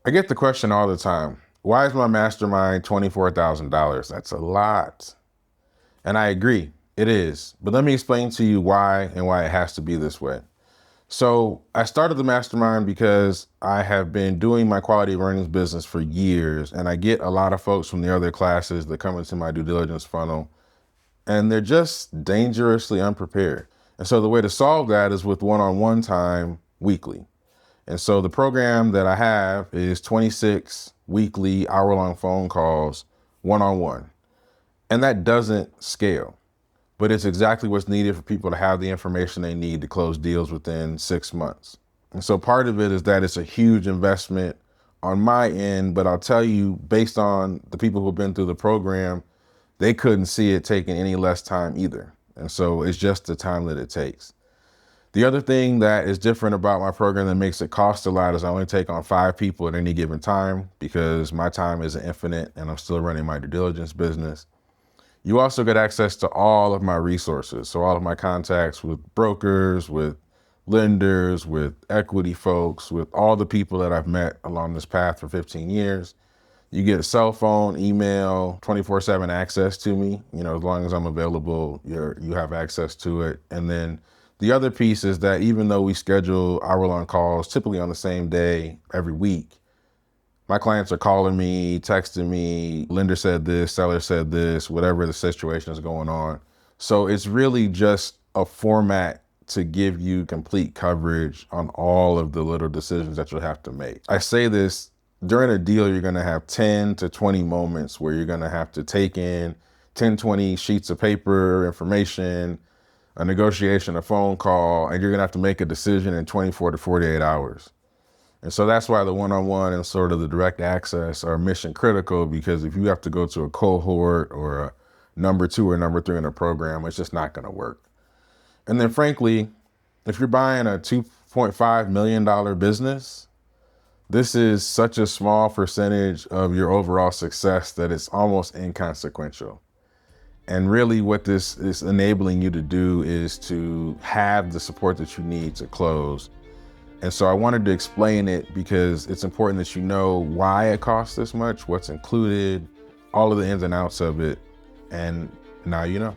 I get the question all the time. Why is my mastermind $24,000? That's a lot. And I agree, it is. But let me explain to you why and why it has to be this way. So I started the mastermind because I have been doing my quality of earnings business for years. And I get a lot of folks from the other classes that come into my due diligence funnel, and they're just dangerously unprepared. And so the way to solve that is with one-on-one time weekly. And so the program that I have is 26 weekly hour-long phone calls one-on-one. And that doesn't scale, but it's exactly what's needed for people to have the information they need to close deals within 6 months. And so part of it is that it's a huge investment on my end, but I'll tell you, based on the people who've been through the program, they couldn't see it taking any less time either. And so it's just the time that it takes. The other thing that is different about my program that makes it cost a lot is I only take on 5 people at any given time because my time isn't infinite and I'm still running my due diligence business. You also get access to all of my resources. So all of my contacts with brokers, with lenders, with equity folks, with all the people that I've met along this path for 15 years. You get a cell phone, email, 24/7 access to me. As long as I'm available, you have access to it. And then the other piece is that even though we schedule hour-long calls, typically on the same day every week, my clients are calling me, texting me, lender said this, seller said this, whatever the situation is going on. So it's really just a format to give you complete coverage on all of the little decisions that you'll have to make. I say this, during a deal, you're gonna have 10 to 20 moments where you're gonna have to take in 10, 20 sheets of paper, information, a negotiation, a phone call, and you're gonna have to make a decision in 24 to 48 hours. And so that's why the one-on-one and sort of the direct access are mission critical, because if you have to go to a cohort or a number 2 or number 3 in a program, it's just not gonna work. And then frankly, if you're buying a $2.5 million business, this is such a small percentage of your overall success that it's almost inconsequential. And really what this is enabling you to do is to have the support that you need to close. And so I wanted to explain it because it's important that you know why it costs this much, what's included, all of the ins and outs of it, and now you know.